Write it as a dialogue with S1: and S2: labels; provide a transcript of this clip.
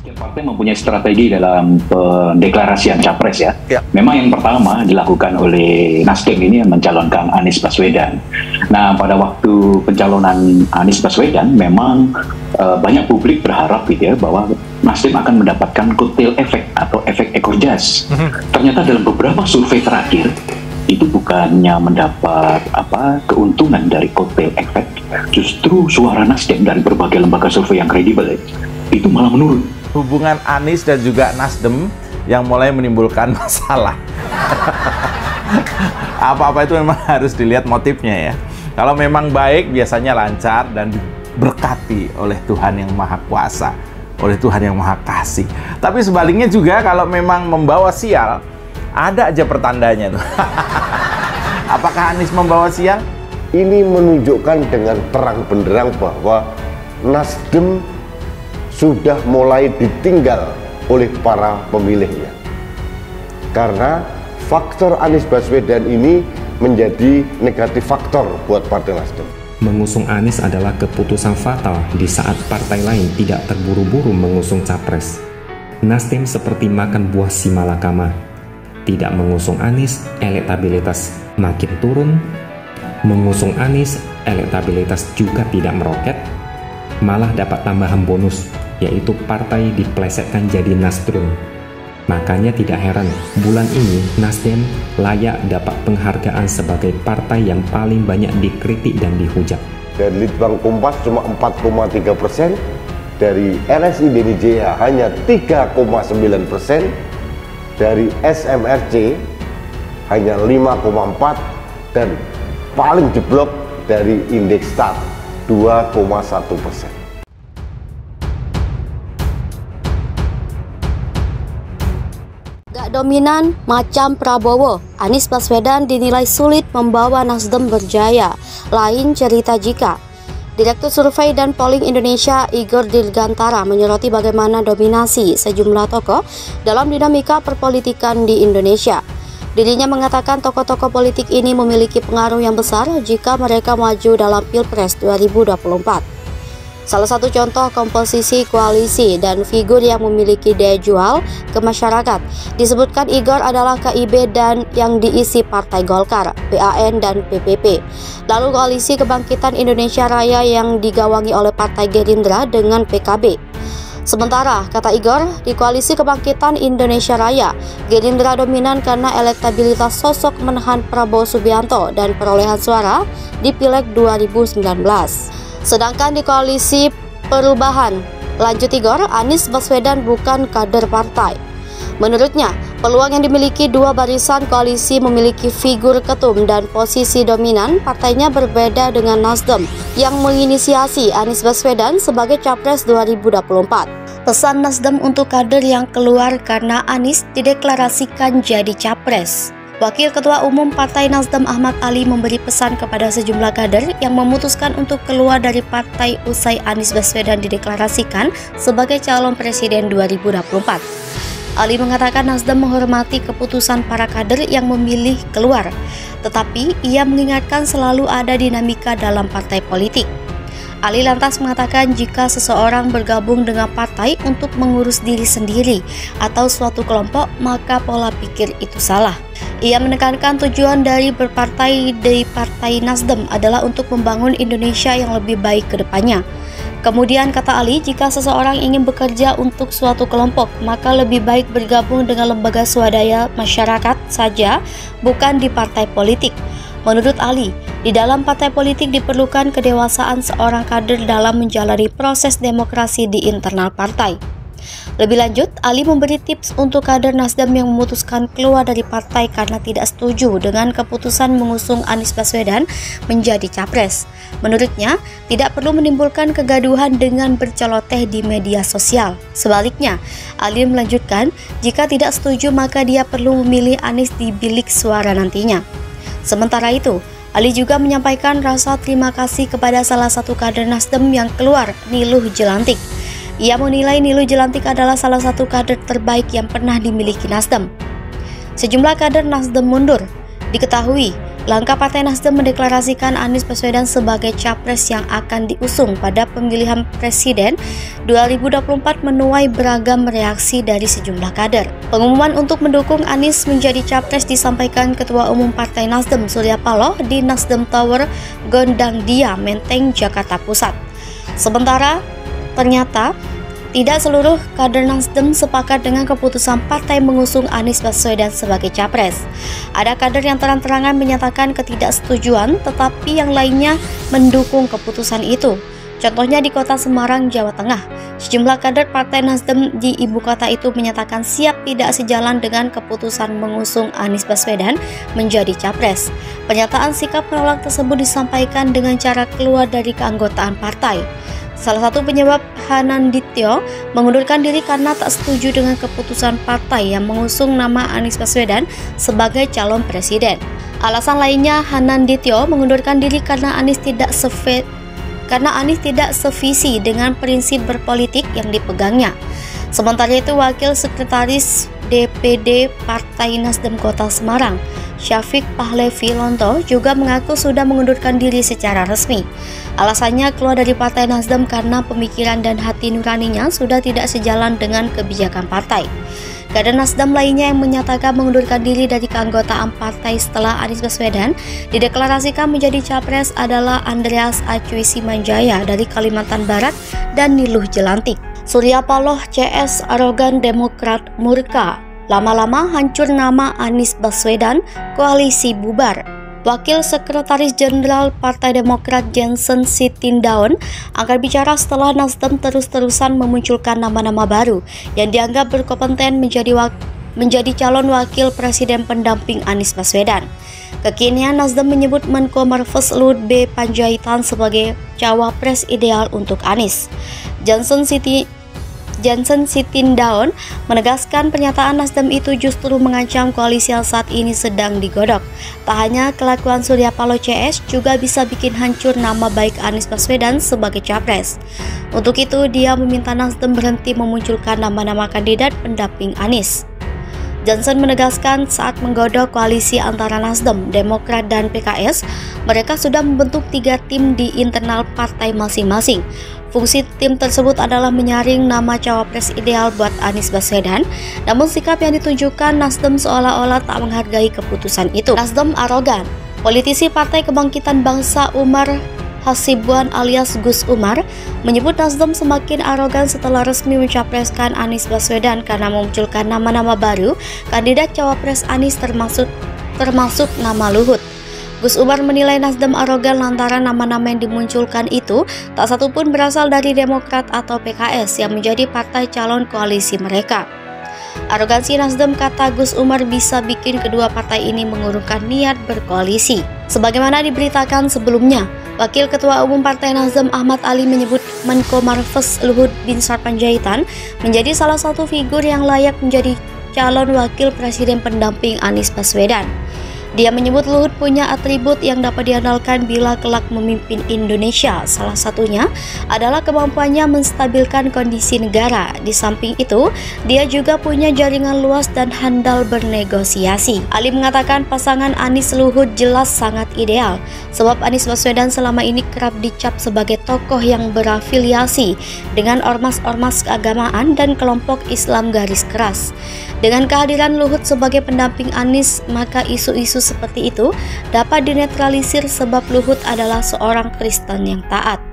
S1: Setiap partai mempunyai strategi dalam pendeklarasian capres ya. Memang yang pertama dilakukan oleh Nasdem ini mencalonkan Anies Baswedan. Nah, pada waktu pencalonan Anies Baswedan memang banyak publik berharap gitu ya bahwa Nasdem akan mendapatkan kotel efek atau efek ekor jas. Ternyata dalam beberapa survei terakhir itu bukannya mendapat keuntungan dari kotel efek, justru suara Nasdem dari berbagai lembaga survei yang kredibel itu malah menurun.
S2: Hubungan Anies dan juga Nasdem yang mulai menimbulkan masalah. Apa-apa itu memang harus dilihat motifnya ya. Kalau memang baik biasanya lancar dan diberkati oleh Tuhan yang Maha Kuasa, oleh Tuhan yang Maha Kasih. Tapi sebaliknya juga kalau memang membawa sial, ada aja pertandanya tuh. Apakah Anies membawa sial?
S3: Ini menunjukkan dengan terang benderang bahwa Nasdem sudah mulai ditinggal oleh para pemilihnya. Karena faktor Anies Baswedan ini menjadi negatif faktor buat Partai Nasdem.
S4: Mengusung Anies adalah keputusan fatal di saat partai lain tidak terburu-buru mengusung capres. Nasdem seperti makan buah si malakama. Tidak mengusung Anies, elektabilitas makin turun. Mengusung Anies, elektabilitas juga tidak meroket, malah dapat tambahan bonus, yaitu partai diplesetkan jadi Nasdem. Makanya tidak heran, bulan ini Nasdem layak dapat penghargaan sebagai partai yang paling banyak dikritik dan dihujat.
S3: Dari Litbang Kompas cuma 4,3%, dari LSI DNIJA hanya 3,9%, dari SMRC hanya 5,4%, dan paling jeblok dari Indeks Start 2,1%.
S5: Gak dominan macam Prabowo, Anies Baswedan dinilai sulit membawa Nasdem berjaya. Lain cerita jika Direktur Survei dan Polling Indonesia Igor Dirgantara menyoroti bagaimana dominasi sejumlah tokoh dalam dinamika perpolitikan di Indonesia. Dirinya mengatakan tokoh-tokoh politik ini memiliki pengaruh yang besar jika mereka maju dalam Pilpres 2024. Salah satu contoh komposisi koalisi dan figur yang memiliki daya jual ke masyarakat disebutkan Igor adalah KIB dan yang diisi Partai Golkar, PAN, dan PPP. Lalu koalisi Kebangkitan Indonesia Raya yang digawangi oleh Partai Gerindra dengan PKB. Sementara, kata Igor, di koalisi Kebangkitan Indonesia Raya, Gerindra dominan karena elektabilitas sosok menahan Prabowo Subianto dan perolehan suara di Pileg 2019. Sedangkan di koalisi Perubahan, lanjut Igor, Anies Baswedan bukan kader partai. Menurutnya, peluang yang dimiliki dua barisan koalisi memiliki figur ketum dan posisi dominan partainya berbeda dengan Nasdem yang menginisiasi Anies Baswedan sebagai Capres 2024. Pesan Nasdem untuk kader yang keluar karena Anies dideklarasikan jadi Capres. Wakil Ketua Umum Partai Nasdem Ahmad Ali memberi pesan kepada sejumlah kader yang memutuskan untuk keluar dari partai usai Anies Baswedan dideklarasikan sebagai calon presiden 2024. Ali mengatakan Nasdem menghormati keputusan para kader yang memilih keluar, tetapi ia mengingatkan selalu ada dinamika dalam partai politik. Ali lantas mengatakan jika seseorang bergabung dengan partai untuk mengurus diri sendiri atau suatu kelompok, maka pola pikir itu salah. Ia menekankan tujuan dari berpartai di Partai Nasdem adalah untuk membangun Indonesia yang lebih baik ke depannya. Kemudian kata Ali, jika seseorang ingin bekerja untuk suatu kelompok, maka lebih baik bergabung dengan lembaga swadaya masyarakat saja, bukan di partai politik. Menurut Ali, di dalam partai politik diperlukan kedewasaan seorang kader dalam menjalani proses demokrasi di internal partai. Lebih lanjut, Ali memberi tips untuk kader Nasdem yang memutuskan keluar dari partai karena tidak setuju dengan keputusan mengusung Anies Baswedan menjadi capres. Menurutnya, tidak perlu menimbulkan kegaduhan dengan berceloteh di media sosial. Sebaliknya, Ali melanjutkan, jika tidak setuju maka dia perlu memilih Anies di bilik suara nantinya. Sementara itu, Ali juga menyampaikan rasa terima kasih kepada salah satu kader Nasdem yang keluar, Niluh Jelantik. Ia menilai Niluh Jelantik adalah salah satu kader terbaik yang pernah dimiliki Nasdem. Sejumlah kader Nasdem mundur. Diketahui, langkah Partai Nasdem mendeklarasikan Anies Baswedan sebagai capres yang akan diusung pada pemilihan presiden 2024 menuai beragam reaksi dari sejumlah kader. Pengumuman untuk mendukung Anies menjadi capres disampaikan Ketua Umum Partai Nasdem Surya Paloh di Nasdem Tower, Gondang Dia, Menteng, Jakarta Pusat. Sementara, ternyata tidak seluruh kader Nasdem sepakat dengan keputusan partai mengusung Anies Baswedan sebagai capres. Ada kader yang terang-terangan menyatakan ketidaksetujuan, tetapi yang lainnya mendukung keputusan itu. Contohnya di kota Semarang, Jawa Tengah, sejumlah kader Partai Nasdem di ibu kota itu menyatakan siap tidak sejalan dengan keputusan mengusung Anies Baswedan menjadi capres. Pernyataan sikap menolak tersebut disampaikan dengan cara keluar dari keanggotaan partai. Salah satu penyebab Hanandityo mengundurkan diri karena tak setuju dengan keputusan partai yang mengusung nama Anies Baswedan sebagai calon presiden. Alasan lainnya, Hanandityo mengundurkan diri karena Anies tidak sevisi dengan prinsip berpolitik yang dipegangnya. Sementara itu, Wakil Sekretaris DPD Partai Nasdem Kota Semarang, Syafiq Pahlevi Lonto, juga mengaku sudah mengundurkan diri secara resmi. Alasannya keluar dari Partai Nasdem karena pemikiran dan hati nuraninya sudah tidak sejalan dengan kebijakan partai. Kader Nasdem lainnya yang menyatakan mengundurkan diri dari keanggotaan partai setelah Anies Baswedan dideklarasikan menjadi capres adalah Andreas Acuy Simanjaya dari Kalimantan Barat dan Niluh Jelantik. Surya Paloh CS arogan Demokrat murka, lama-lama hancur nama Anies Baswedan, koalisi bubar. Wakil Sekretaris Jenderal Partai Demokrat Johnson Sitindaun angkat bicara setelah Nasdem terus-terusan memunculkan nama-nama baru yang dianggap berkompeten menjadi calon wakil presiden pendamping Anies Baswedan. Kekinian Nasdem menyebut Menko Marves Luhut B. Panjaitan sebagai cawapres ideal untuk Anies. Johnson Sitindaun menegaskan pernyataan Nasdem itu justru mengancam koalisi yang saat ini sedang digodok. Tak hanya kelakuan Surya Paloh CS juga bisa bikin hancur nama baik Anies Baswedan sebagai capres. Untuk itu, dia meminta Nasdem berhenti memunculkan nama-nama kandidat pendamping Anies. Johnson menegaskan saat menggodok koalisi antara Nasdem, Demokrat, dan PKS, mereka sudah membentuk 3 tim di internal partai masing-masing. Fungsi tim tersebut adalah menyaring nama cawapres ideal buat Anies Baswedan, namun sikap yang ditunjukkan Nasdem seolah-olah tak menghargai keputusan itu. Nasdem arogan. Politisi Partai Kebangkitan Bangsa Umar Hasibuan alias Gus Umar menyebut Nasdem semakin arogan setelah resmi mencapreskan Anies Baswedan karena memunculkan nama-nama baru kandidat cawapres Anies termasuk nama Luhut. Gus Umar menilai Nasdem arogan lantaran nama-nama yang dimunculkan itu tak satupun berasal dari Demokrat atau PKS yang menjadi partai calon koalisi mereka. Arogansi Nasdem, kata Gus Umar, bisa bikin kedua partai ini mengurungkan niat berkoalisi. Sebagaimana diberitakan sebelumnya, Wakil Ketua Umum Partai Nasdem Ahmad Ali menyebut Menko Marves Luhut Binsar Panjaitan menjadi salah satu figur yang layak menjadi calon wakil presiden pendamping Anies Baswedan. Dia menyebut Luhut punya atribut yang dapat diandalkan bila kelak memimpin Indonesia. Salah satunya adalah kemampuannya menstabilkan kondisi negara. Di samping itu, dia juga punya jaringan luas dan handal bernegosiasi. Ali mengatakan pasangan Anies Luhut jelas sangat ideal, sebab Anies Baswedan selama ini kerap dicap sebagai tokoh yang berafiliasi dengan ormas-ormas keagamaan dan kelompok Islam garis keras. Dengan kehadiran Luhut sebagai pendamping Anies, maka isu-isu seperti itu dapat dinetralisir sebab Luhut adalah seorang Kristen yang taat.